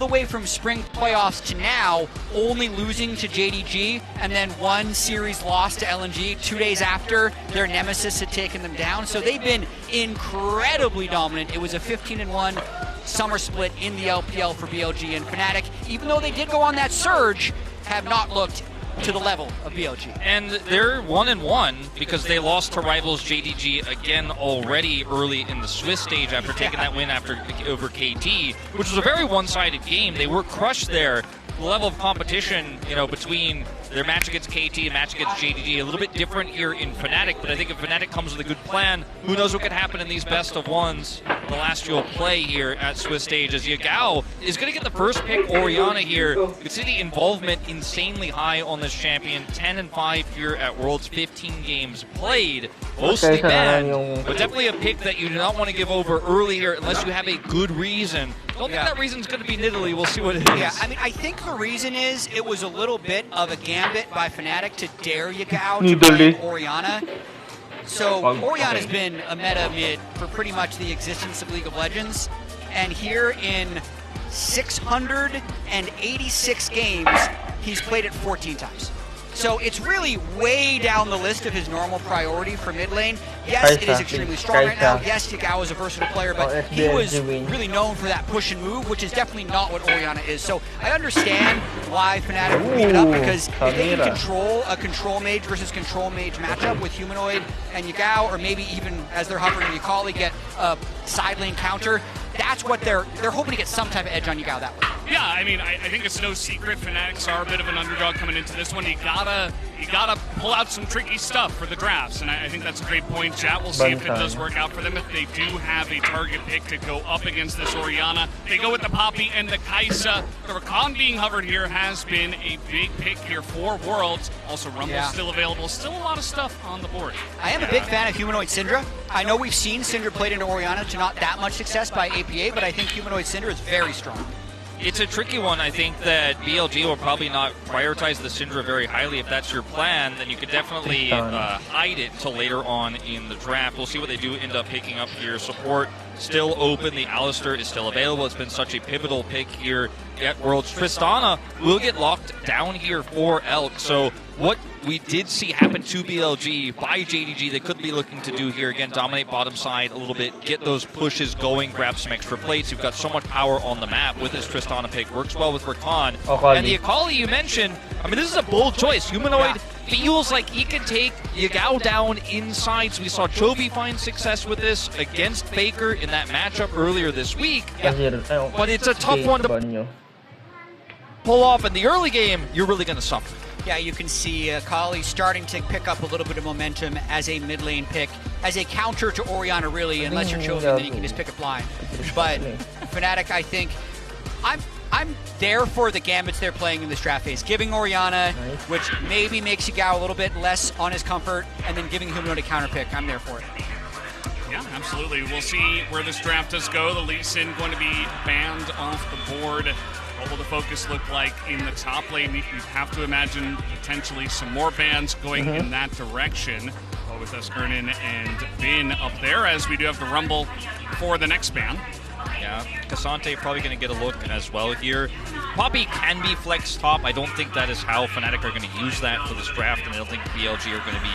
the way from spring playoffs to now, only losing to JDG and then one series loss to LNG 2 days after their nemesis had taken them down. So they've been incredibly dominant. It was a 15-1 summer split in the LPL for BLG, and Fnatic, even though they did go on that surge, have not looked to the level of BLG. And they're 1-1 because they lost to rivals JDG again already early in the Swiss stage after taking that win over KT, which was a very one-sided game. They were crushed there. The level of competition, between their match against KT and match against JDG, a little bit different here in Fnatic, but I think if Fnatic comes with a good plan, who knows what could happen in these best of ones, the last dual play here at Swiss stage, as Yagao is going to get the first pick Orianna here. You can see the involvement insanely high on this champion, 10-5 here at Worlds, 15 games played, mostly banned, but definitely a pick that you do not want to give over early here unless you have a good reason. Don't think that reason's going to be Nidalee. We'll see what it is. Yeah, I mean, I think the reason is it was a little bit of a gambit by Fnatic to dare Yagao to play Orianna. So Orianna's been a meta mid for pretty much the existence of League of Legends. And here in 686 games, he's played it 14 times. So it's really way down the list of his normal priority for mid lane. Yes, it is extremely strong right now. Yes, Yagao is a versatile player, but he was really known for that push and move, which is definitely not what Orianna is. So I understand why Fnatic would leave it up, because if they can control a control mage versus control mage matchup with Humanoid and Yagao, or maybe even as they're hovering Yukali, get a side lane counter, that's what they're hoping to get some type of edge on Yagao that way. Yeah, I mean, I think it's no secret Fnatic's are a bit of an underdog coming into this one. You gotta pull out some tricky stuff for the drafts, and I think that's a great point, Chat. We'll see if it does work out for them. If they do have a target pick to go up against this Orianna, they go with the Poppy and the Kai'Sa. The Rakan being hovered here has been a big pick here for Worlds. Also, Rumble's still available. Still a lot of stuff on the board. I am a big fan of Humanoid Syndra. I know we've seen Syndra played into Orianna to not that much success by APA, but I think Humanoid Syndra is very strong. It's a tricky one. I think that BLG will probably not prioritize the Syndra very highly. If that's your plan, then you could definitely hide it till later on in the draft. We'll see what they do end up picking up here. Support still open. The Alistar is still available. It's been such a pivotal pick here at Worlds. Tristana will get locked down here for Elk. So what we did see happen to BLG by JDG, they could be looking to do here again, dominate bottom side a little bit, get those pushes going, grab some extra plates. You've got so much power on the map with this Tristana pick. Works well with Rakan. And the Akali you mentioned, I mean, this is a bold choice. Humanoid feels like he can take Yagao down inside. So we saw Chovy find success with this against Faker in that matchup earlier this week. But it's a tough one to pull off in the early game. You're really going to suffer. Yeah, you can see Akali starting to pick up a little bit of momentum as a mid lane pick, as a counter to Orianna, really, unless you're Chovy, then you can just pick it blind. But Fnatic, I think, I'm there for the gambits they're playing in this draft phase. Giving Orianna, which maybe makes Yagao a little bit less on his comfort, and then giving Humanoid a counter pick. I'm there for it. Yeah, absolutely. We'll see where this draft does go. The Lee Sin going to be banned off the board. What will the focus look like in the top lane? You have to imagine potentially some more bans going in that direction. With us, Ernan and Bin up there, as we do have the Rumble for the next ban. Yeah, Cassante probably going to get a look as well here. Poppy can be flex top. I don't think that is how Fnatic are going to use that for this draft, and I don't think BLG are going to be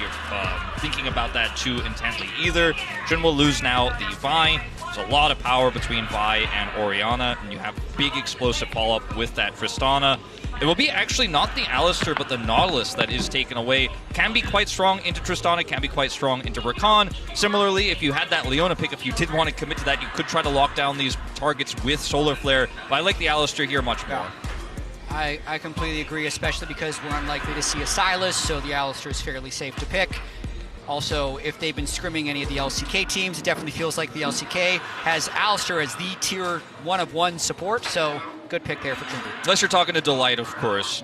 thinking about that too intently either. Jhin will lose now the Vi. There's a lot of power between Vi and Orianna, and you have big explosive follow-up with that Tristana. It will be actually not the Alistar, but the Nautilus that is taken away. Can be quite strong into Tristana, can be quite strong into Rakan. Similarly, if you had that Leona pick, if you did want to commit to that, you could try to lock down these targets with Solar Flare, but I like the Alistar here much more. I completely agree, especially because we're unlikely to see a Sylas, so the Alistar is fairly safe to pick. Also, if they've been scrimming any of the LCK teams, it definitely feels like the LCK has Alistar as the tier 1 of 1 support, so good pick there for Jimmy. Unless you're talking to Delight, of course,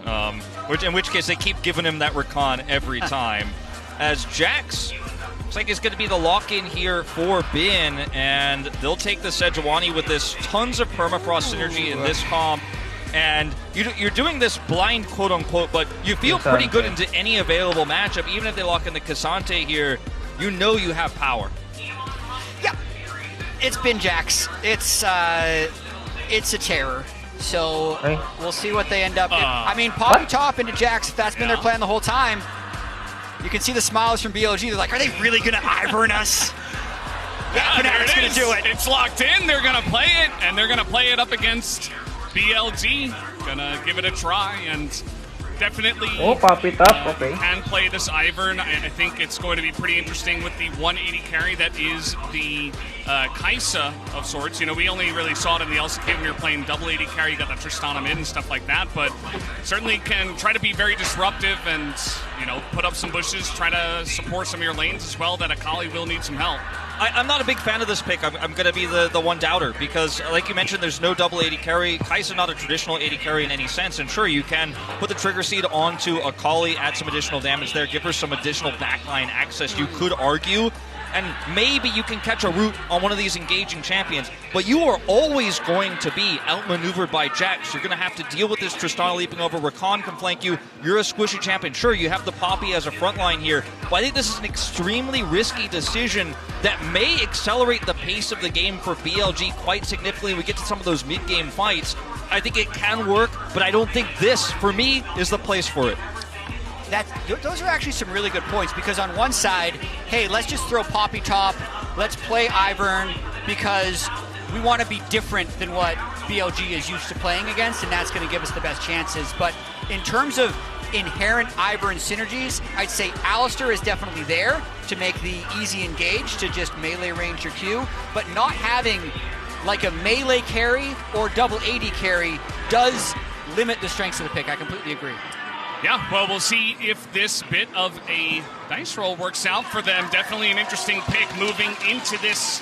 in which case they keep giving him that Rakan every time. As Jax looks like it's going to be the lock-in here for Bin, and they'll take the Sejuani with this tons of permafrost synergy in this comp. And you're doing this blind, quote-unquote, but you feel pretty good into any available matchup. Even if they lock in the Cassante here, you know you have power. Yeah, it's Bin Jax. It's a terror. So we'll see what they end up. I mean, Poppy Top into Jax, that's been their plan the whole time. You can see the smiles from BLG. They're like, are they really going to Ivern us? Yeah, Fnatic's going to do it. It's locked in. They're going to play it, and they're going to play it up against BLG. Going to give it a try, and definitely can play this Ivern. I think it's going to be pretty interesting with the 180 carry that is the Kai'Sa of sorts. You know, we only really saw it in the LCK when we were playing double 80 carry. You got the Tristana mid and stuff like that, but certainly can try to be very disruptive and, you know, put up some bushes, try to support some of your lanes as well, that Akali will need some help. I'm not a big fan of this pick. I'm going to be the one doubter because, like you mentioned, there's no double 80 carry. Kai'Sa not a traditional 80 carry in any sense, and sure, you can put the trigger seed onto Akali, add some additional damage there, give her some additional backline access, you could argue, and maybe you can catch a root on one of these engaging champions, but you are always going to be outmaneuvered by Jax. You're going to have to deal with this Tristana leaping over. Rakan can flank you. You're a squishy champion. Sure, you have the Poppy as a front line here, but I think this is an extremely risky decision that may accelerate the pace of the game for BLG quite significantly. We get to some of those mid-game fights. I think it can work, but I don't think this, for me, is the place for it. Those are actually some really good points, because on one side, hey, let's just throw Poppy Top, let's play Ivern, because we want to be different than what BLG is used to playing against, and that's going to give us the best chances. But in terms of inherent Ivern synergies, I'd say Alistar is definitely there to make the easy engage, to just melee range your Q, but not having like a melee carry or double 80 carry does limit the strengths of the pick. I completely agree. Yeah, well, we'll see if this bit of a dice roll works out for them. Definitely an interesting pick moving into this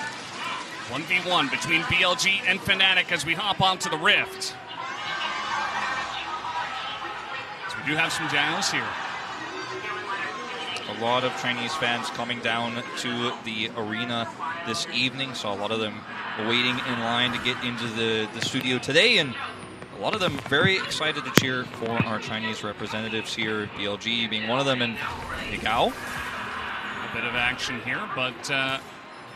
1v1 between BLG and Fnatic as we hop onto the Rift. So we do have some Giles here. A lot of Chinese fans coming down to the arena this evening, so a lot of them waiting in line to get into the studio today, and a lot of them very excited to cheer for our Chinese representatives here, BLG being one of them, and Yigao. A bit of action here, but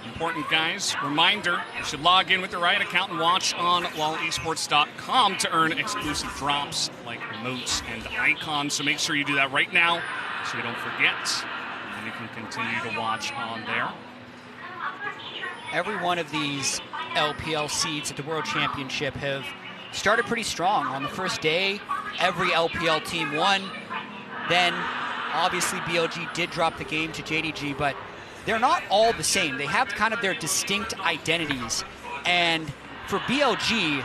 important, guys. Reminder, you should log in with the right account and watch on lolesports.com to earn exclusive drops like emotes and icons. So make sure you do that right now so you don't forget. And you can continue to watch on there. Every one of these LPL seeds at the World Championship have started pretty strong. On the first day, every LPL team won. Then, obviously, BLG did drop the game to JDG, but they're not all the same. They have kind of their distinct identities. And for BLG,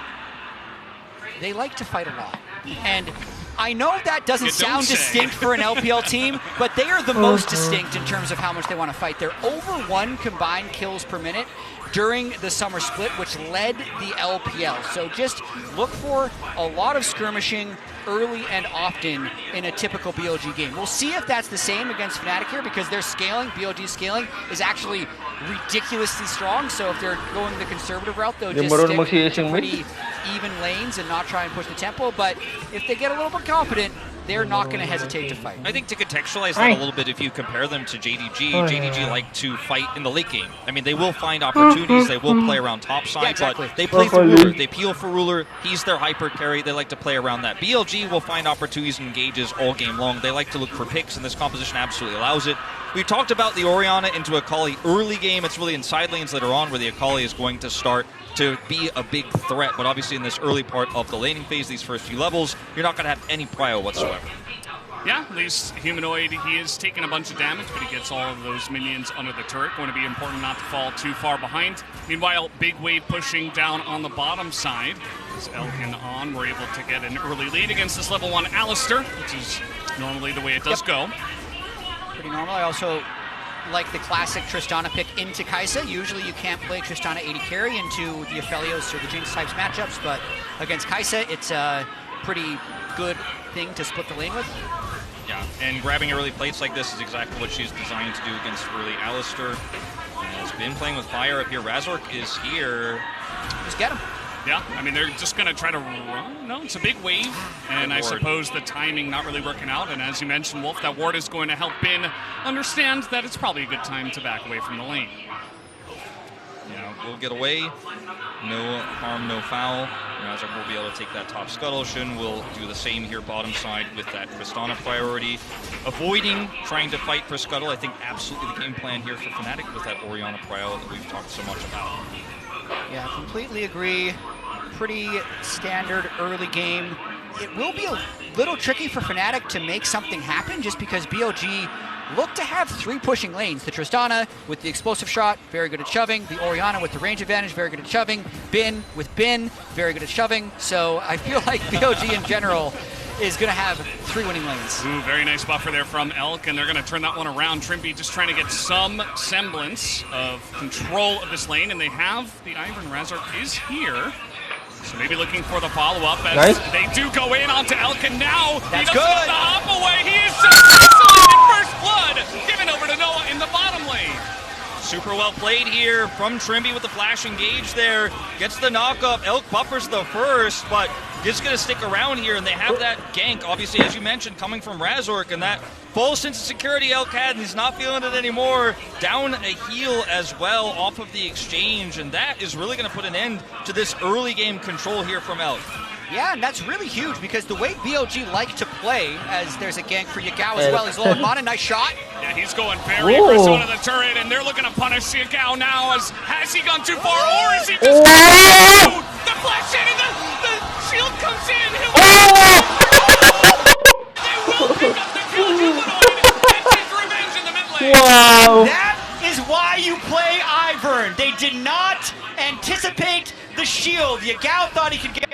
they like to fight a lot. And I know that doesn't sound distinct for an LPL team, but they are the most distinct in terms of how much they want to fight. They're over 1 combined kills per minute during the summer split, which led the LPL. So just look for a lot of skirmishing early and often in a typical BLG game. We'll see if that's the same against Fnatic here, because their scaling, BLG's scaling, is actually ridiculously strong. So if they're going the conservative route, they'll just stick to pretty even lanes and not try and push the tempo. But if they get a little bit confident, they're not going to hesitate to fight. I think to contextualize that a little bit, if you compare them to JDG, JDG like to fight in the late game. I mean, they will find opportunities, they will play around top side, but they play through Ruler. They peel for Ruler, he's their hyper carry, they like to play around that. BLG will find opportunities and engages all game long. They like to look for picks, and this composition absolutely allows it. We talked about the Orianna into Akali early game. It's really in side lanes later on where the Akali is going to start to be a big threat, but obviously in this early part of the laning phase, these first few levels, you're not going to have any prio whatsoever. Yeah, at least Humanoid, he is taking a bunch of damage, but he gets all of those minions under the turret. Going to be important not to fall too far behind. Meanwhile, big wave pushing down on the bottom side. As Elkin on, we're able to get an early lead against this level 1 Alistar, which is normally the way it does go. Pretty normal. I also like the classic Tristana pick into Kai'Sa. Usually you can't play Tristana 80 carry into the Aphelios or the Jinx types matchups, but against Kai'Sa, it's a pretty good thing to split the lane with. Yeah, and grabbing early plates like this is exactly what she's designed to do against early Alistar. Has been playing with fire up here. Razork is here. Just get him. Yeah, I mean, they're just going to try to run. No, it's a big wave, and I suppose the timing not really working out. And as you mentioned, Wolf, that ward is going to help Bin understand that it's probably a good time to back away from the lane. will get away. No harm, no foul. Razork will be able to take that top scuttle. Shun will do the same here bottom side with that Tristana priority. Avoiding trying to fight for scuttle. I think absolutely the game plan here for Fnatic with that Orianna prio that we've talked so much about. Yeah, completely agree. Pretty standard early game. It will be a little tricky for Fnatic to make something happen just because BLG look to have 3 pushing lanes. The Tristana with the explosive shot, very good at shoving. The Orianna with the range advantage, very good at shoving. Bin with Bin, very good at shoving. So I feel like BLG in general is going to have 3 winning lanes. Ooh, very nice buffer there from Elk, and they're going to turn that one around. Trimby just trying to get some semblance of control of this lane, and they have the Ivern. Razork is here. So maybe looking for the follow-up as they do go in onto Elk, and now he doesn't have the hop away. He is just isolated. First blood given over to Noah in the bottom lane. Super well played here from Trimby with the flash engage there. Gets the knock-up. Elk buffers the first, but just going to stick around here, and they have that gank, obviously, as you mentioned, coming from Razork, and that full sense of security Elk had, and he's not feeling it anymore. Down a heal as well off of the exchange, and that is really going to put an end to this early game control here from Elk. Yeah, and that's really huge because the way BLG like to play, as there's a gank for Yagao as well, he's low on mana, nice shot. Yeah, he's going very aggressive into the turret, and they're looking to punish Yagao now. Has he gone too far, or is he just the flash in, and the shield comes in. They will pick up the kill. Humanoid gets his revenge in the mid lane. Wow. That is why you play Ivern. They did not anticipate the shield. Yagao thought he could get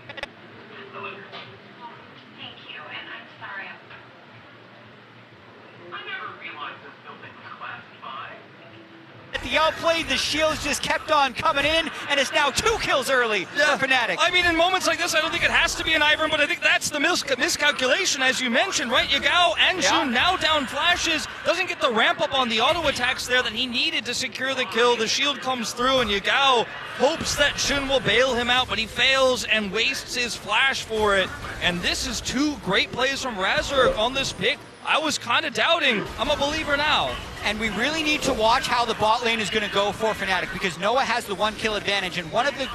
the outplay, the shields just kept on coming in, and it's now 2 kills early for Fnatic. I mean, in moments like this, I don't think it has to be an Ivern, but I think that's the miscalculation, as you mentioned, right? Yagao and Shun now down flashes, doesn't get the ramp up on the auto attacks there that he needed to secure the kill. The shield comes through, and Yagao hopes that Shun will bail him out, but he fails and wastes his flash for it. And this is 2 great plays from Razork on this pick. I was kind of doubting. I'm a believer now. And we really need to watch how the bot lane is going to go for Fnatic because Noah has the 1 kill advantage. And one of the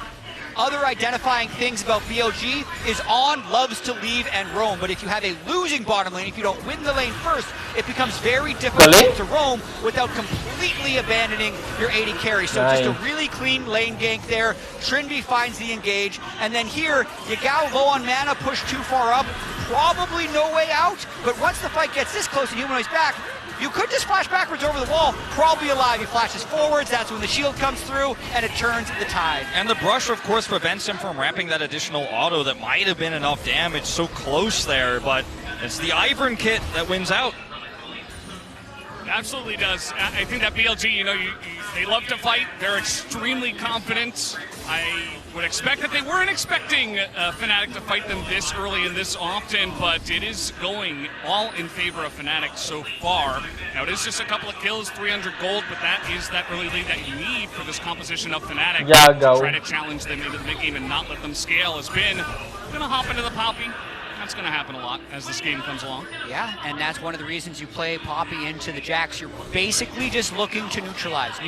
other identifying things about BLG is On loves to leave and roam. But if you have a losing bottom lane, if you don't win the lane first, it becomes very difficult to roam without completely abandoning your AD carry. So just a really clean lane gank there. Trinby finds the engage. And then here, Yagao low on mana, pushed too far up. Probably no way out. But once the fight gets this close and Humanoid's back, you could just flash backwards over the wall, probably alive. He flashes forwards, that's when the shield comes through, and it turns the tide. And the brush, of course, prevents him from ramping that additional auto that might have been enough damage so close there, but it's the Ivern kit that wins out. Absolutely does. I think that BLG, they love to fight. They're extremely confident. I would expect that they weren't expecting Fnatic to fight them this early and this often, but it is going all in favor of Fnatic so far. Now, it is just a couple of kills, 300 gold, but that is that early lead that you need for this composition of Fnatic to try to challenge them into the mid game and not let them scale. Has been going to hop into the Poppy. That's going to happen a lot as this game comes along. Yeah, and that's one of the reasons you play Poppy into the Jax. You're basically just looking to neutralize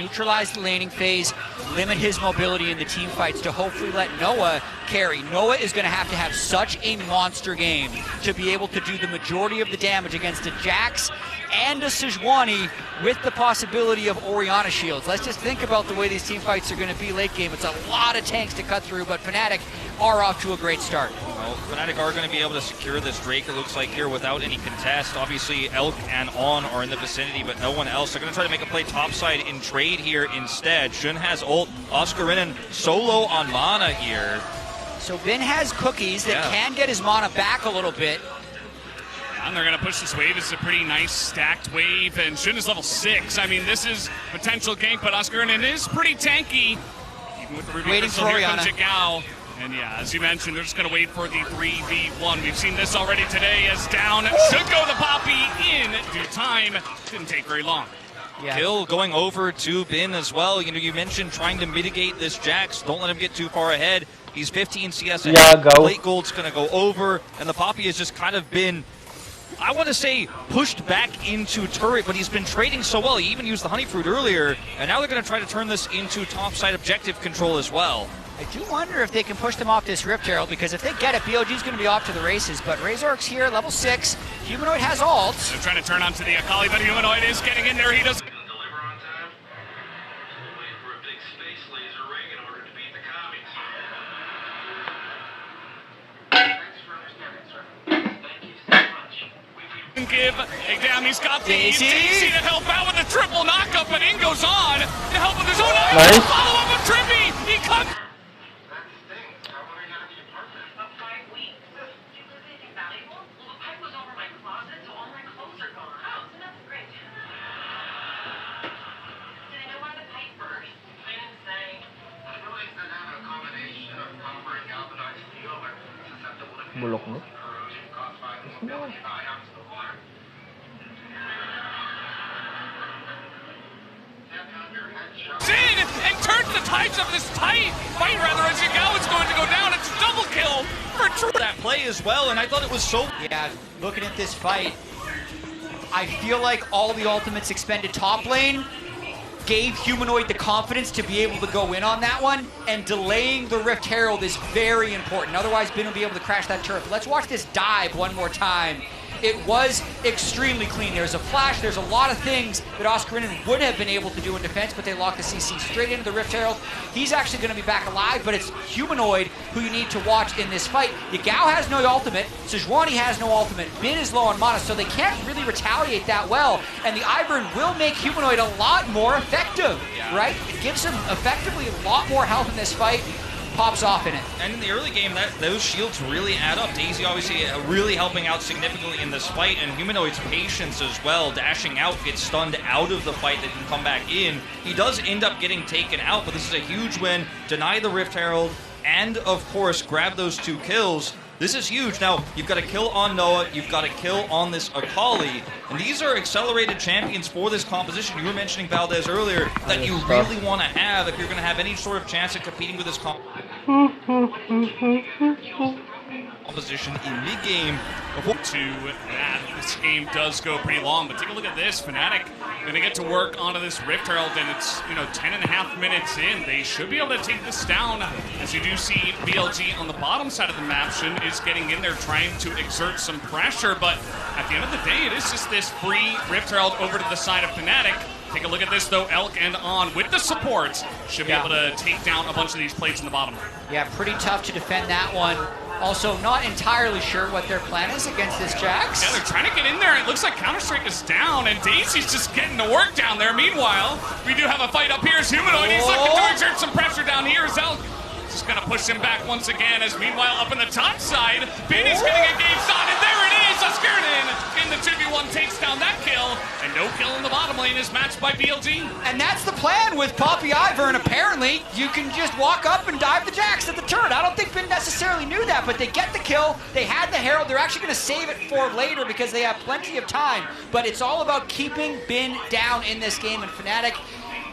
the laning phase, limit his mobility in the team fights to hopefully let Noah carry. Noah is going to have such a monster game to be able to do the majority of the damage against a Jax and a Sejuani with the possibility of Orianna shields. Let's just think about the way these team fights are going to be late game. It's a lot of tanks to cut through, but Fnatic are off to a great start. Well, Fnatic are going to be able to secure this Drake, it looks like, here without any contest. Obviously, Elk and On are in the vicinity, but no one else. They're going to try to make a play topside in trade here instead. Shun has ult. Oscarinen solo on mana here. So Bin has cookies that can get his mana back a little bit. And they're going to push this wave. It's a pretty nice stacked wave, and Shun is level 6. I mean, this is potential gank, but Oscarinen is pretty tanky. Even with the Ruby Crystal, here comes Yagao. And yeah, as you mentioned, they're just going to wait for the 3v1. We've seen this already today as down should go the Poppy in due time. Didn't take very long. Yeah. Kill going over to Bin as well. You mentioned trying to mitigate this Jax. Don't let him get too far ahead. He's 15 CS ahead. Late Gold's going to go over, and the Poppy has just kind of been I want to say, pushed back into turret, but he's been trading so well. He even used the honey fruit earlier, and now they're going to try to turn this into topside objective control as well. I do wonder if they can push them off this Rift Herald, because if they get it, BLG's going to be off to the races. But Razork's here, level 6. Humanoid has ults. They're trying to turn onto the Akali, but Humanoid is getting in there. He does. Give a damn, he's got the Daisy to help out with the triple knockup, but in goes on to help with his own follow up with Trippy. He comes. Bulok mo? And turns the tides of this tight fight, rather, as Yagao is going to go down. It's a double kill for True. That play as well, and I thought it was so... Yeah, looking at this fight, I feel like all the ultimates expended top lane gave Humanoid the confidence to be able to go in on that one, and delaying the Rift Herald is very important. Otherwise, Ben will be able to crash that turret. Let's watch this dive one more time. It was extremely clean. There's a flash, there's a lot of things that Oscarinen would have been able to do in defense, but they locked the CC straight into the Rift Herald. He's actually going to be back alive, but it's Humanoid who you need to watch in this fight. Yagao has no ultimate, Sejuani has no ultimate, Bin is low on mana, so they can't really retaliate that well, and the Ivern will make Humanoid a lot more effective, right? It gives him effectively a lot more health in this fight. Pops off in it. And in the early game, those shields really add up. Daisy obviously really helping out significantly in this fight, and Humanoid's patience as well. Dashing out, gets stunned out of the fight, that can come back in. He does end up getting taken out, but this is a huge win. Deny the Rift Herald, and of course, grab those 2 kills. This is huge. Now, you've got a kill on Noah, you've got a kill on this Akali, and these are accelerated champions for this composition. You were mentioning Valdez earlier, that you really want to have if you're going to have any sort of chance of competing with this composition in mid-game. This game does go pretty long, but take a look at this. Fnatic going to get to work onto this Rift Herald, and it's 10.5 minutes in. They should be able to take this down, as you do see BLG on the bottom side of the map is getting in there trying to exert some pressure, but at the end of the day, it is just this free Rift Herald over to the side of Fnatic. Take a look at this, though. Elk and On with the supports should be able to take down a bunch of these plates in the bottom. Yeah, pretty tough to defend that one. Also, not entirely sure what their plan is against this Jax. Yeah, they're trying to get in there. It looks like Counter-Strike is down, and Daisy's just getting to work down there. Meanwhile, we do have a fight up here as Humanoid. He's looking to exert some pressure down here as Elk just going to push him back once again, as meanwhile up in the top side, Ben is getting engaged on, and there it is! Oscarinen in the 2v1 takes down that kill, and no kill in the bottom lane is matched by BLG. And that's the plan with Poppy Ivern. Apparently, you can just walk up and dive the Jax at the turret. I don't think Ben necessarily knew that, but they get the kill. They had the Herald. They're actually going to save it for later because they have plenty of time. But it's all about keeping Ben down in this game, and Fnatic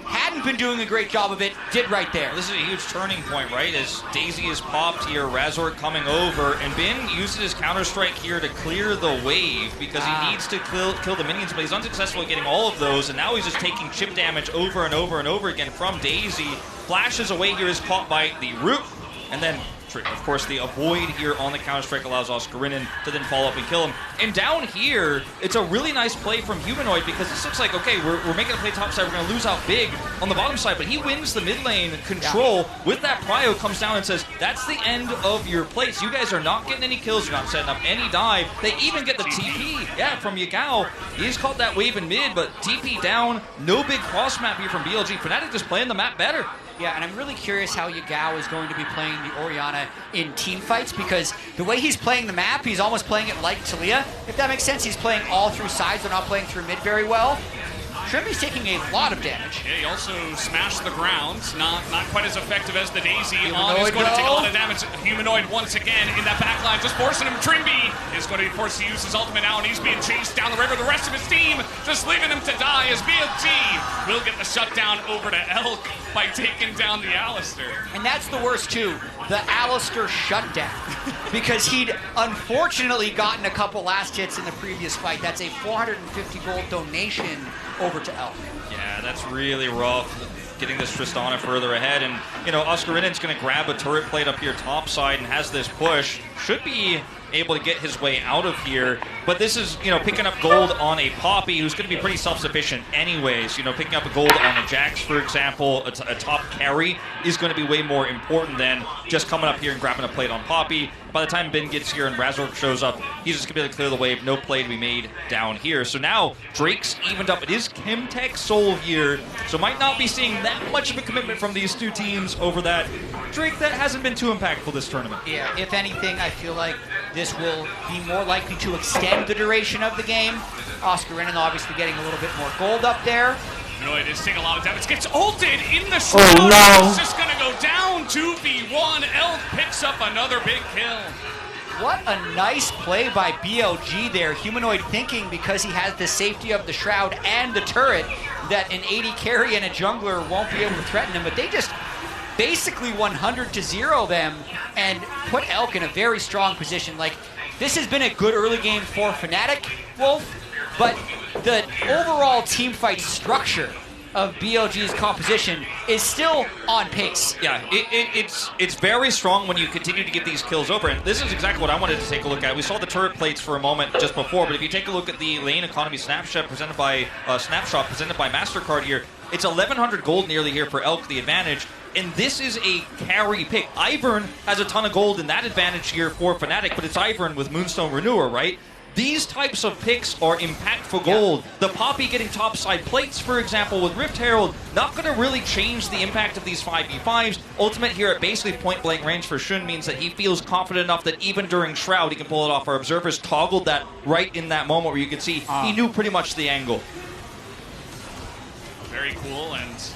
hadn't been doing a great job of it, did right there. This is a huge turning point, right? As Daisy is popped here, Razork coming over, and Ben uses his Counter-Strike here to clear the wave because he needs to kill the minions, but he's unsuccessful at getting all of those, and now he's just taking chip damage over and over and over again from Daisy. Flashes away here, is caught by the root, and then of course, the avoid here on the Counter-Strike allows Oscarinen to then follow up and kill him. And down here, it's a really nice play from Humanoid because this looks like, okay, we're making a play topside, we're going to lose out big on the bottom side, but he wins the mid lane control with that prio, comes down and says, that's the end of your plays. You guys are not getting any kills, you're not setting up any dive. They even get the TP, from Yagao. He's caught that wave in mid, but TP down, no big cross map here from BLG. Fnatic just playing the map better. Yeah, and I'm really curious how Yagao is going to be playing the Orianna in team fights, because the way he's playing the map, he's almost playing it like Talia. If that makes sense, he's playing all through sides. They're not playing through mid very well. Trimmy's taking a lot of damage. Yeah, he also smashed the ground. Not quite as effective as the Daisy. On is going to take a lot of damage. Humanoid once again in that backline, just forcing him. Trimby is going to be forced to use his ultimate now, and he's being chased down the river. The rest of his team just leaving him to die as BLG will get the shutdown over to Elk. by taking down the Alistair. And that's the worst too, the Alistair shutdown. Because he'd unfortunately gotten a couple last hits in the previous fight. That's a 450 gold donation over to Elk. Yeah, that's really rough. Getting this Tristana further ahead, and Oscarinen's going to grab a turret plate up here topside and has this push. Should be able to get his way out of here, but this is picking up gold on a Poppy who's going to be pretty self-sufficient anyways. Picking up a gold on a Jax, for example, a top carry is going to be way more important than just coming up here and grabbing a plate on Poppy. By the time Ben gets here and Razork shows up, he's just going to be able to clear the wave. No play to be made down here. So now Drake's evened up. It is Chemtech Soul here, so might not be seeing that much of a commitment from these two teams over that. Drake, that hasn't been too impactful this tournament. Yeah, if anything, I feel like this will be more likely to extend the duration of the game. Oscarinen obviously getting a little bit more gold up there. It is taking a lot of damage. Gets ulted in the shroud. Oh, no. It's just going to go down 2v1. Elk picks up another big kill. What a nice play by BLG there. Humanoid thinking because he has the safety of the shroud and the turret that an 80 carry and a jungler won't be able to threaten him. But they just basically 100-0 them and put Elk in a very strong position. Like, this has been a good early game for Fnatic, Wolf, but the overall team fight structure of BLG's composition is still on pace. Yeah, it's very strong when you continue to get these kills over, and this is exactly what I wanted to take a look at. We saw the turret plates for a moment just before, but if you take a look at the lane economy snapshot presented by MasterCard here, it's 1,100 gold nearly here for Elk, the advantage. And this is a carry pick. Ivern has a ton of gold in that advantage here for Fnatic, but it's Ivern with Moonstone Renewer, right? These types of picks are impactful gold. The Poppy getting topside plates, for example, with Rift Herald, not going to really change the impact of these 5v5s. Ultimate here at basically point-blank range for Shun means that he feels confident enough that even during Shroud, he can pull it off. Our observers toggled that right in that moment where you could see he knew pretty much the angle. Very cool, and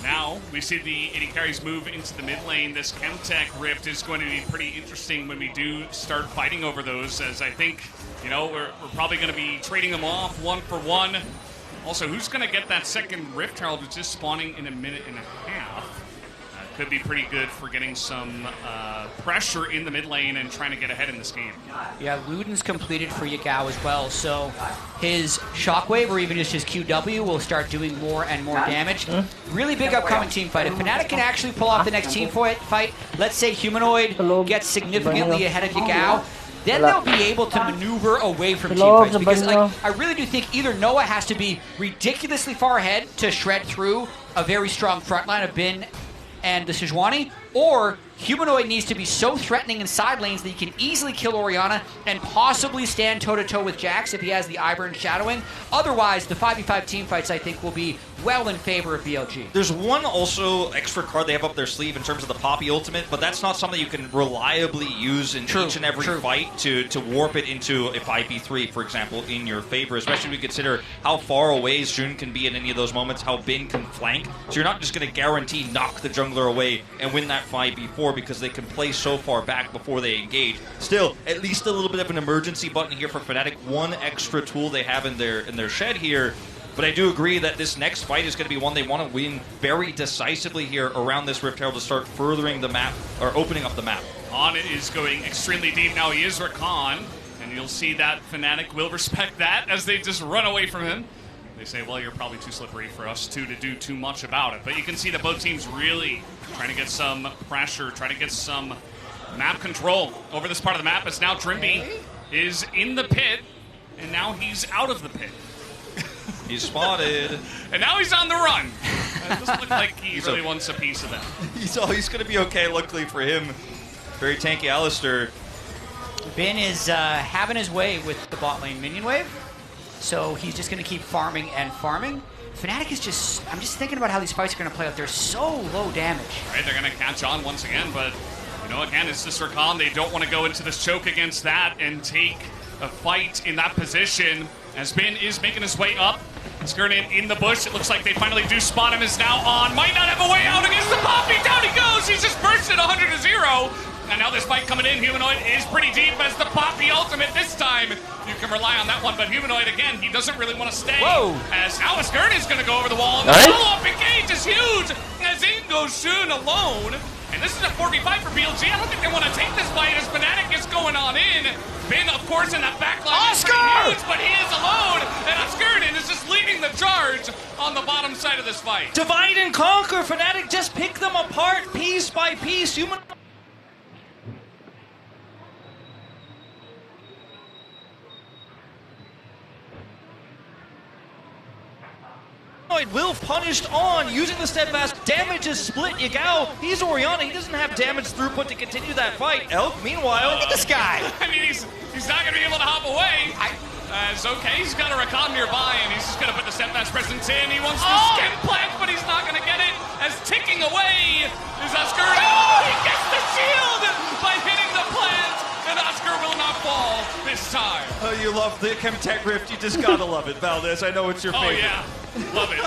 now we see the 80 carries move into the mid lane. This Chemtech Rift is going to be pretty interesting when we do start fighting over those, as I think, we're probably going to be trading them off one for one. Also, who's going to get that second Rift Herald, which is spawning in a minute and a half? Could be pretty good for getting some pressure in the mid lane and trying to get ahead in this game. Yeah, Luden's completed for Yagao as well, so his Shockwave or even just his QW will start doing more and more damage. Really big upcoming team fight. If Fnatic can actually pull off the next team fight, let's say Humanoid gets significantly ahead of Yagao, then they'll be able to maneuver away from team fights. Because I really do think either Noah has to be ridiculously far ahead to shred through a very strong front line of Bin and the Sejuani, or Humanoid needs to be so threatening in side lanes that he can easily kill Orianna and possibly stand toe-to-toe with Jax if he has the Ivern shadowing. Otherwise, the 5v5 team fights, I think, will be well in favor of BLG. There's one also extra card they have up their sleeve in terms of the Poppy ultimate, but that's not something you can reliably use in each and every fight to warp it into a 5v3, for example, in your favor, especially when we consider how far away Jun can be in any of those moments, how Bin can flank. So you're not just going to guarantee knock the jungler away and win that 5v4 because they can play so far back before they engage. Still, at least a little bit of an emergency button here for Fnatic, one extra tool they have in their shed here. But I do agree that this next fight is going to be one they want to win very decisively here around this Rift Herald to start furthering the map, or opening up the map. On is going extremely deep now. He is Rakan, and you'll see that Fnatic will respect that as they just run away from him. They say, well, you're probably too slippery for us to do too much about it. But you can see that both teams really trying to get some pressure, trying to get some map control over this part of the map. As now Trimby is in the pit, and now he's out of the pit. He's spotted. And now he's on the run. It doesn't look like he really wants a piece of that. He's going to be okay, luckily for him. Very tanky Alistair. Bin is having his way with the bot lane minion wave, so he's just going to keep farming and farming. Fnatic is just, I'm just thinking about how these fights are going to play out. They're so low damage. Right, they're going to catch on once again, but, again, it's this Rakan. They don't want to go into this choke against that and take a fight in that position. As Bin is making his way up. Skirnin in the bush. It looks like they finally do spot him. Is now on. Might not have a way out against the Poppy. Down he goes. He's just bursted 100-0. And now this fight coming in. Humanoid is pretty deep as the Poppy ultimate this time. time, you can rely on that one. But Humanoid, again, he doesn't really want to stay. Whoa. As Alistair is going to go over the wall. And the follow-up engage is huge as in goes Shun alone. And this is a 4v5 for BLG. I don't think they want to take this fight as Fnatic is going on in. Bin, of course, in that backline Oscar! is huge, but he is alone. And Oscar is just leading the charge on the bottom side of this fight. Divide and conquer. Fnatic just pick them apart piece by piece. Humanoid will punished on using the steadfast. Damage is split. Yagao, he's Orianna. He doesn't have damage throughput to continue that fight. Elk, meanwhile, Look at this guy. I mean, he's not going to be able to hop away. As okay, he's got a Rakan nearby, and he's just going to put the steadfast presence in. He wants to skin plant, but he's not going to get it. As ticking away is Oscar. Oh, he gets the shield by hitting the plant, and Oscar will not fall this time. oh, you love the Chemtech Rift. You just gotta love it, Valdez. I know it's your favorite. Oh yeah, love it.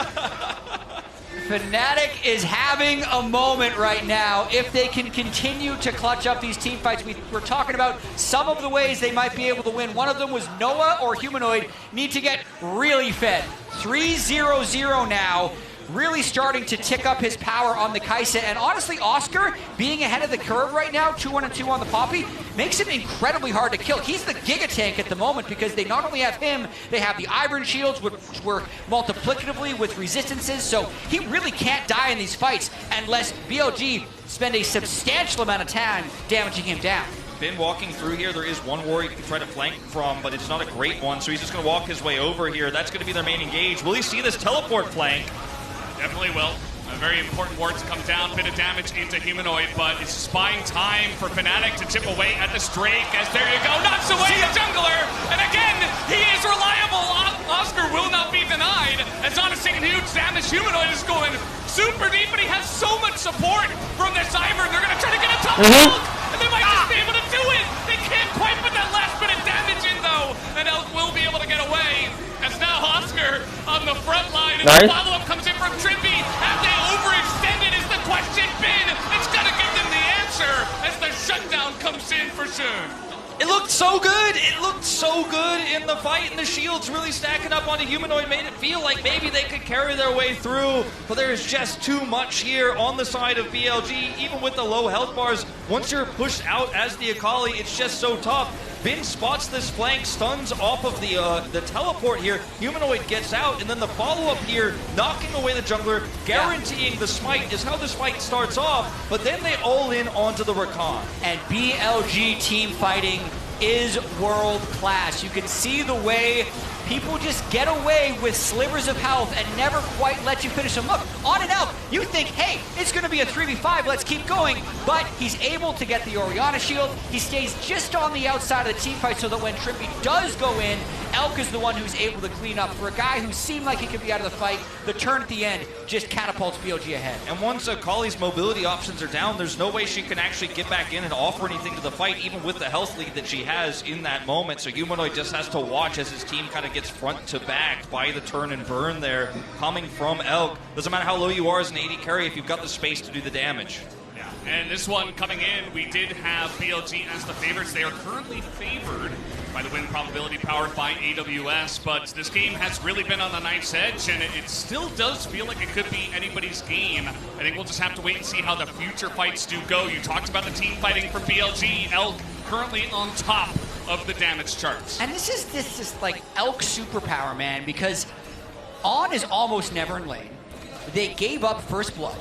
Fnatic is having a moment right now. If they can continue to clutch up these team fights, we're talking about some of the ways they might be able to win. One of them was Noah or Humanoid need to get really fed. 3-0-0 now. Really starting to tick up his power on the Kai'Sa. And honestly, Oscar, being ahead of the curve right now, 2-1-2 on the Poppy, makes him incredibly hard to kill. He's the Giga Tank at the moment because they not only have him, they have the Iron Shields, which work multiplicatively with resistances. So he really can't die in these fights unless BLG spend a substantial amount of time damaging him down. Been walking through here. There is one warrior you can try to flank from, but it's not a great one. So he's just going to walk his way over here. That's going to be their main engage. Will he see this teleport flank? Definitely will. A very important ward to come down. Bit of damage into Humanoid, but it's just buying time for Fnatic to chip away at this Drake. As there you go, knocks away the jungler. And again, he is reliable. Oscar will not be denied. As Honest taking huge damage, Humanoid is going super deep, but he has so much support from this Ivern. They're going to try to get a top Elk, and they might just be able to do it. They can't quite put that last bit of damage in, though. And Elk will be able to get away. As now Oscar on the front line, and the follow-up comes in from Trippy. Have they overextended is the question. Bin, it's got to give them the answer as the shutdown comes in for Shun. It looked so good. It looked so good in the fight, and the shields really stacking up onto Humanoid made it feel like maybe they could carry their way through, but there is just too much here on the side of BLG, even with the low health bars. Once you're pushed out as the Akali, it's just so tough. Bin spots this flank, stuns off of the teleport here. Humanoid gets out, and then the follow-up here, knocking away the jungler, guaranteeing the smite is how this fight starts off, but then they all in onto the Rakan. And BLG team fighting is world class. You can see the way people just get away with slivers of health and never quite let you finish them. Look, on and out, you think, hey, it's going to be a 3v5, let's keep going. But he's able to get the Orianna shield. He stays just on the outside of the team fight so that when Trippy does go in, Elk is the one who's able to clean up. For a guy who seemed like he could be out of the fight, the turn at the end just catapults BLG ahead. And once Akali's mobility options are down, there's no way she can actually get back in and offer anything to the fight, even with the health lead that she has in that moment. So Humanoid just has to watch as his team kind of gets front to back by the turn and burn there coming from Elk. Doesn't matter how low you are as an AD carry if you've got the space to do the damage. Yeah, and this one coming in, we did have BLG as the favorites. They are currently favored by the win probability powered by AWS, but this game has really been on the knife's edge, and it still does feel like it could be anybody's game. I think we'll just have to wait and see how the future fights do go. You talked about the team fighting for BLG. Elk currently on top of the damage charts. And this is like Elk superpower, man, because On is almost never in lane. They gave up first blood.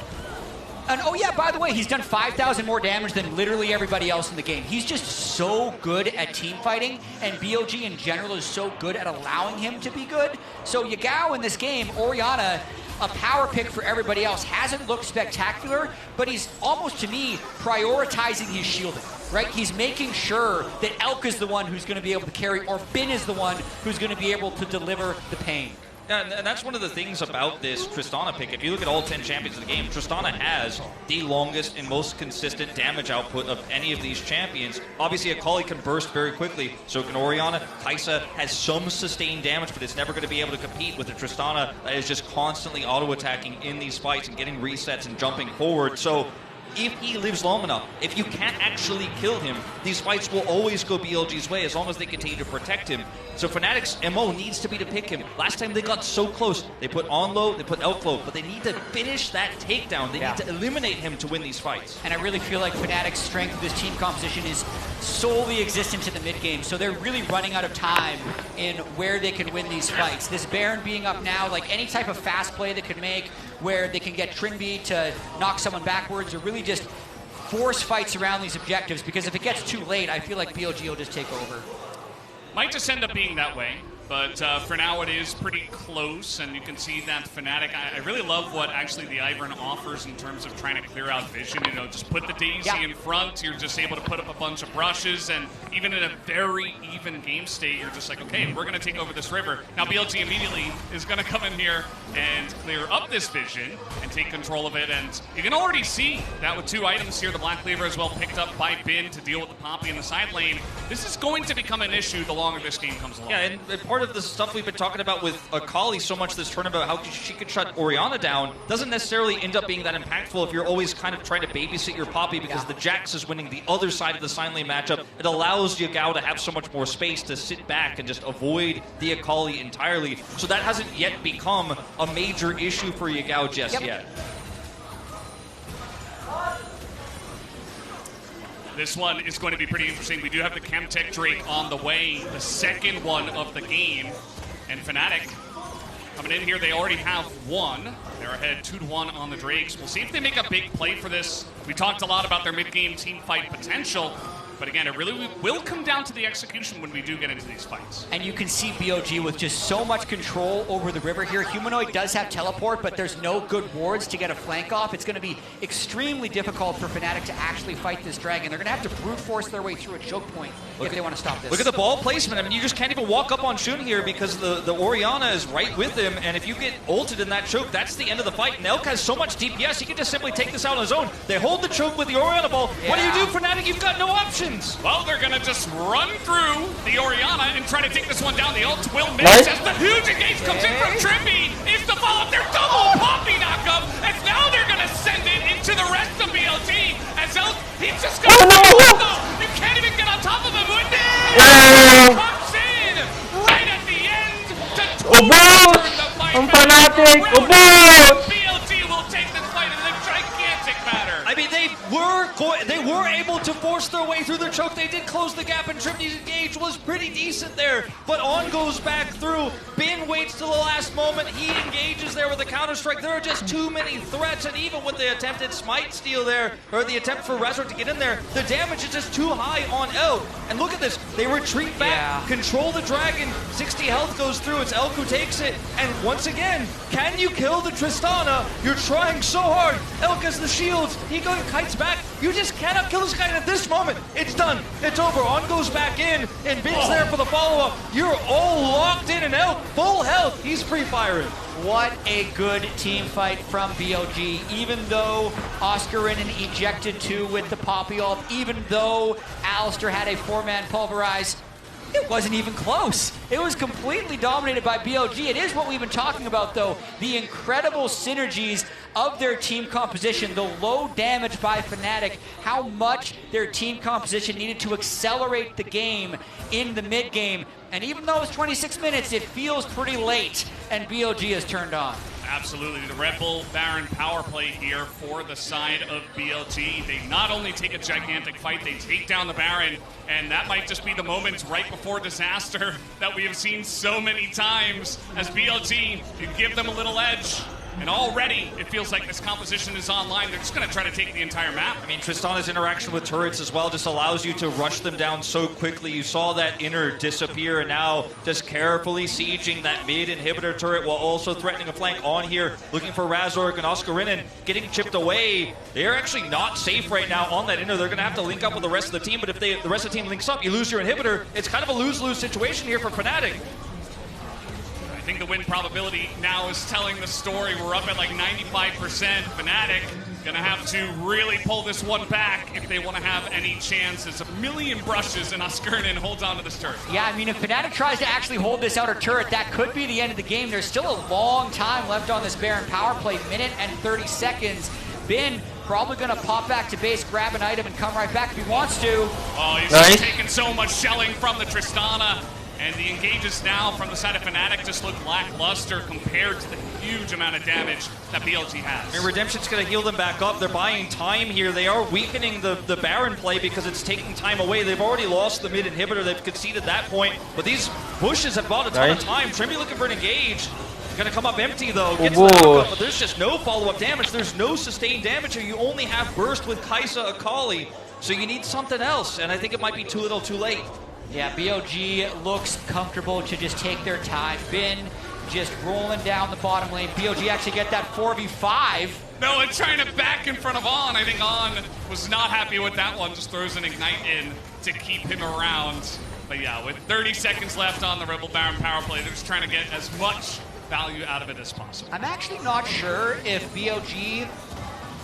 And oh yeah, by the way, he's done 5,000 more damage than literally everybody else in the game. He's just so good at team fighting, and BLG in general is so good at allowing him to be good. So Yagao in this game, Orianna, a power pick for everybody else, hasn't looked spectacular, but he's almost, to me, prioritizing his shielding, right? He's making sure that Elk is the one who's going to be able to carry, or Bin is the one who's going to be able to deliver the pain. Yeah, and that's one of the things about this Tristana pick. If you look at all 10 champions of the game, Tristana has the longest and most consistent damage output of any of these champions. Obviously, Akali can burst very quickly, so can Orianna. Kai'Sa has some sustained damage, but it's never going to be able to compete with the Tristana that is just constantly auto-attacking in these fights and getting resets and jumping forward. So if he lives long enough, if you can't actually kill him, these fights will always go BLG's way as long as they continue to protect him. So Fnatic's MO needs to be to pick him. Last time they got so close, they put on low, they put out low, but they need to finish that takedown. They need to eliminate him to win these fights. And I really feel like Fnatic's strength of this team composition is solely existent in the mid game, so they're really running out of time in where they can win these fights. This Baron being up now, like any type of fast play they could make where they can get Trinby to knock someone backwards or really just force fights around these objectives, because if it gets too late, I feel like BLG will just take over. Might just end up being that way, but for now it is pretty close, and you can see that Fnatic, I really love what actually the Ivern offers in terms of trying to clear out vision. You know, just put the Daisy in front, you're just able to put up a bunch of brushes, and even in a very even game state, you're just like, okay, we're going to take over this river. Now BLG immediately is going to come in here and clear up this vision and take control of it, and you can already see that with 2 items here, the Black Cleaver as well picked up by Bin to deal with the Poppy in the side lane. This is going to become an issue the longer this game comes along. Yeah, and part of the stuff we've been talking about with Akali so much this tournament, how she could shut Orianna down, doesn't necessarily end up being that impactful if you're always kind of trying to babysit your Poppy, because the Jax is winning the other side of the side lane matchup. It allows Yagao to have so much more space to sit back and just avoid the Akali entirely. So that hasn't yet become a major issue for Yagao just yet. This one is going to be pretty interesting. We do have the Chemtech Drake on the way, the second one of the game. And Fnatic coming in here, they already have one. They're ahead 2-1 on the Drakes. We'll see if they make a big play for this. We talked a lot about their mid-game team fight potential. But again, it really will come down to the execution when we do get into these fights. And you can see BLG with just so much control over the river here. Humanoid does have teleport, but there's no good wards to get a flank off. It's going to be extremely difficult for Fnatic to actually fight this dragon. They're going to have to brute force their way through a choke point if they want to stop this. Look at the ball placement. I mean, you just can't even walk up on Shun here because the Orianna is right with him, and if you get ulted in that choke, that's the end of the fight. And Elk has so much DPS, he can just simply take this out on his own. They hold the choke with the Orianna ball. What do you do, Fnatic? You've got no options. Well, they're going to just run through the Orianna and try to take this one down. The ult will miss as the huge engage comes in from Trimby. Is the follow-up. Their double Poppy knockup. And now they're going to send it into the rest of BLG. As Elk, he's just going to You can't even get on top of him. Comes in right at the end to turn the fight. BLG will take this fight in a gigantic manner. I mean, they were able to force their way through their choke. They did close the gap, and Trimby's engage was pretty decent there. But On goes back through. Bin waits till the last moment. He engages there with a counter-strike. There are just too many threats, and even with the attempted smite steal there, or the attempt for Razor to get in there, the damage is just too high on Elk. And look at this. They retreat back, control the dragon. 60 health goes through. It's Elk who takes it. And once again, can you kill the Tristana? You're trying so hard. Elk has the shields. He kites back. You just cannot kill this guy at this moment. It's done. It's over. On goes back in, and Bin's there for the follow-up. You're all locked in, and Elk, full health. He's free-firing. What a good team fight from BLG. Even though Oscarinen ejected 2 with the Poppy ult, even though Alistair had a 4-man pulverize, it wasn't even close. It was completely dominated by BLG. It is what we've been talking about, though. The incredible synergies of their team composition, the low damage by Fnatic, how much their team composition needed to accelerate the game in the mid game. And even though it's 26 minutes, it feels pretty late, and BLG has turned on. Absolutely. The Red Bull Baron power play here for the side of BLG. They not only take a gigantic fight, they take down the Baron, and that might just be the moment right before disaster that we have seen so many times as BLG can give them a little edge. And already, it feels like this composition is online. They're just going to try to take the entire map. I mean, Tristana's interaction with turrets as well just allows you to rush them down so quickly. You saw that inner disappear, and now just carefully sieging that mid inhibitor turret while also threatening a flank on here, looking for Razork and Oscarinen getting chipped away. They're actually not safe right now on that inner. They're going to have to link up with the rest of the team, but if the rest of the team links up, you lose your inhibitor. It's kind of a lose-lose situation here for Fnatic. I think the win probability now is telling the story. We're up at like 95%. Fnatic gonna have to really pull this one back if they want to have any chance. It's a million brushes, and Oscarinen holds on to this turret. Yeah, I mean, if Fnatic tries to actually hold this outer turret, that could be the end of the game. There's still a long time left on this Baron power play, minute and 30 seconds. Bin Probably going to pop back to base, grab an item, and come right back if he wants to. Oh, he's taking so much shelling from the Tristana. And the engages now from the side of Fnatic just look lackluster compared to the huge amount of damage that BLG has. I mean, Redemption's going to heal them back up. They're buying time here. They are weakening the Baron play because it's taking time away. They've already lost the mid inhibitor. They've conceded that point. But these bushes have bought a ton of time. Trimby looking for an engage. Going to come up empty, though. Gets the hookup, but there's just no follow-up damage. There's no sustained damage here. You only have burst with Kaisa Akali. So you need something else. And I think it might be too little too late. Yeah, BLG looks comfortable to just take their time. Bin just rolling down the bottom lane. BLG actually get that 4v5. No, and trying to back in front of On. I think On was not happy with that one. Just throws an Ignite in to keep him around. But yeah, with 30 seconds left on the Rebel Baron power play, they're just trying to get as much value out of it as possible. I'm actually not sure if BLG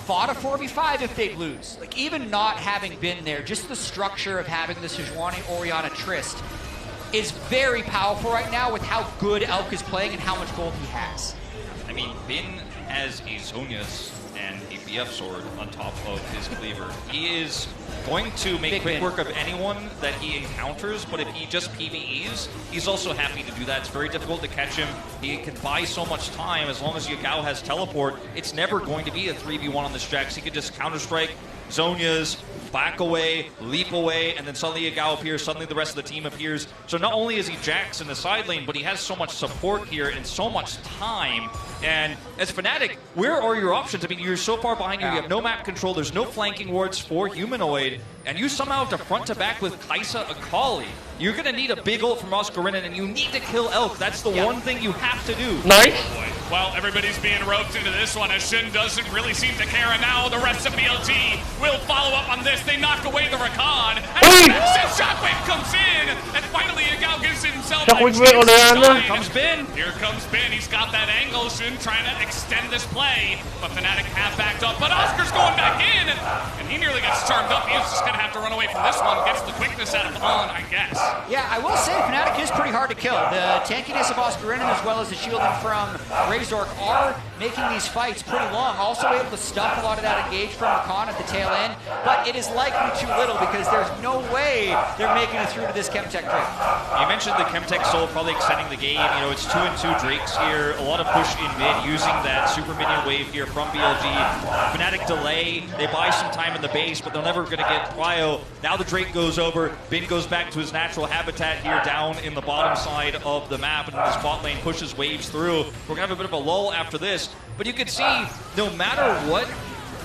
fought a 4v5 if they'd lose. Like, even not having been there, just the structure of having the Sejuani Orianna Trist is very powerful right now with how good Elk is playing and how much gold he has. I mean, Bin has a Zhonya's and a BF sword on top of his cleaver. He is going to make quick work of anyone that he encounters, but if he just PvEs, he's also happy to do that. It's very difficult to catch him. He can buy so much time as long as Yagao has teleport. It's never going to be a 3v1 on this Jax. He could just counter-strike, Zhonya's, back away, leap away, and then suddenly Yagao appears, suddenly the rest of the team appears. So not only is he Jax in the side lane, but he has so much support here and so much time. And as Fnatic, where are your options? I mean, you're so far behind you, you have no map control, there's no flanking wards for Humanoid, and you somehow have to front to back with Kaisa Akali. You're going to need a big ult from Oscarina, and you need to kill Elk. That's the one thing you have to do. Nice. Well, everybody's being roped into this one as Shin doesn't really seem to care, and now the rest of BLG will follow up on this. They knock away the Rakan, and massive shockwave comes in, and finally Yagao gives himself a chance to shine. Comes Bin. Here comes Bin. He's got that angle. Shin trying to extend this play, but Fnatic have backed up, but Oscar's going back in, and he nearly gets charmed up. He's just going to have to run away from this one. Gets the quickness out of On, I guess. Yeah, I will say Fnatic is pretty hard to kill. The tankiness of Oscarina as well as the shielding from Razork are making these fights pretty long. Also able to stuff a lot of that engage from Rakan at the tail end, but it is likely too little because there's no way they're making it through to this Chemtech Drake. You mentioned the Chemtech Soul probably extending the game. You know, it's 2-2 Drakes here. A lot of push in mid using that super minion wave here from BLG. Fnatic delay. They buy some time in the base, but they're never going to get Cryo. Now the Drake goes over. Bin goes back to his natural habitat here down in the bottom side of the map, and this bot lane pushes waves through. We're going to have a bit of a lull after this, but you can see no matter what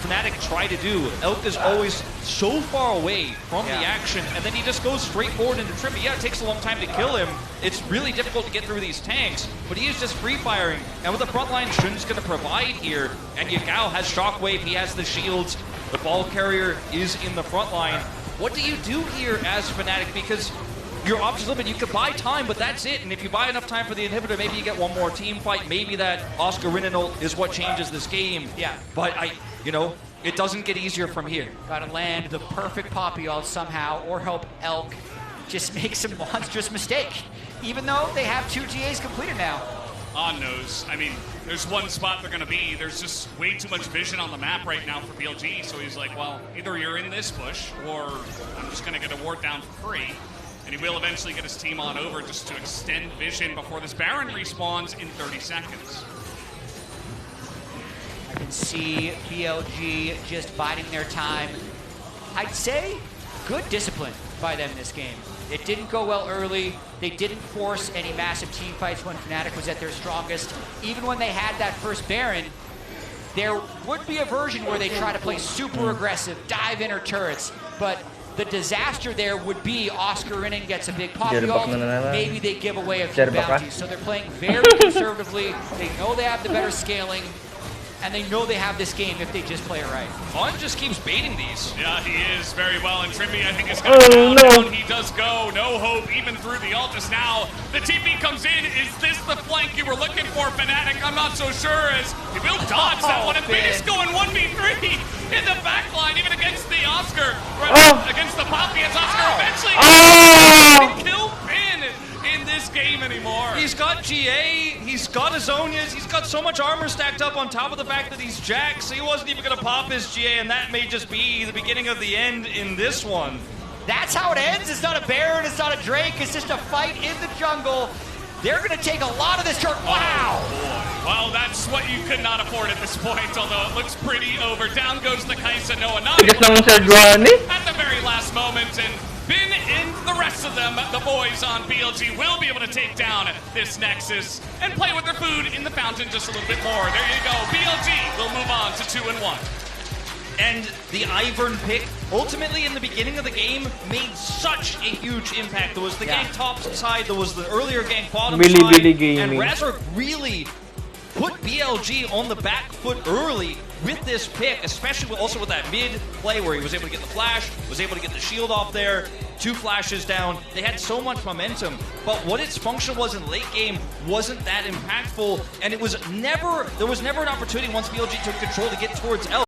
Fnatic try to do, Elk is always so far away from the action, and then he just goes straight forward into Trimby. Yeah, it takes a long time to kill him. It's really difficult to get through these tanks, but he is just free firing. And with the front line, Shun's going to provide here, and Yagao has Shockwave, he has the shields, the ball carrier is in the front line. What do you do here as Fnatic? Because your options limit, you can buy time, but that's it. And if you buy enough time for the inhibitor, maybe you get one more team fight. Maybe that Oscar Rinenol is what changes this game. Yeah. But it doesn't get easier from here. Gotta land the perfect Poppy ult somehow, or help Elk just make some monstrous mistake. Even though they have 2 GAs completed now. On knows. I mean, there's one spot they're going to be. There's just way too much vision on the map right now for BLG. So he's like, well, either you're in this bush, or I'm just going to get a ward down for free. And he will eventually get his team on over just to extend vision before this Baron respawns in 30 seconds. I can see BLG just biding their time. I'd say good discipline by them this game. It didn't go well early. They didn't force any massive team fights when Fnatic was at their strongest. Even when they had that first Baron, there would be a version where they try to play super aggressive, dive in her turrets, but the disaster there would be Oscar Rinnan gets a big Poppy ult, maybe they give away a few bounties. So they're playing very conservatively. They know they have the better scaling, and they know they have this game if they just play it right. On just keeps baiting these. Yeah, he is very well, and Trimby, I think, is going to go down. He does go. No hope, even through the ult just now. The TP comes in. Is this the flank you were looking for, Fnatic? I'm not so sure, as he will dodge that one. And Bin is going 1v3 in the back line, even against the Oscar. Against the Poppy, as Oscar eventually can't kill Bin in this game anymore. He's got GA, he's got his Zonias. He's got so much armor stacked up on top of the fact that he's Jack, so he wasn't even going to pop his GA, and that may just be the beginning of the end in this one. That's how it ends. It's not a Baron, it's not a Drake, it's just a fight in the jungle. They're going to take a lot of this turn. Wow! Oh, boy. Well, that's what you could not afford at this point, although it looks pretty over. Down goes the Kaisa, Noah not able to at the very last moment, and Bin and the rest of them, the boys on BLG, will be able to take down this Nexus and play with their food in the fountain just a little bit more. There you go. BLG will move on to 2-1. And the Ivern pick, ultimately in the beginning of the game, made such a huge impact. There was the gank top side, there was the earlier gank bottom side, and Razork really put BLG on the back foot early with this pick, especially also with that mid play where he was able to get the flash, was able to get the shield off there, 2 flashes down. They had so much momentum, but what its function was in late game wasn't that impactful, and there was never an opportunity once BLG took control to get towards L.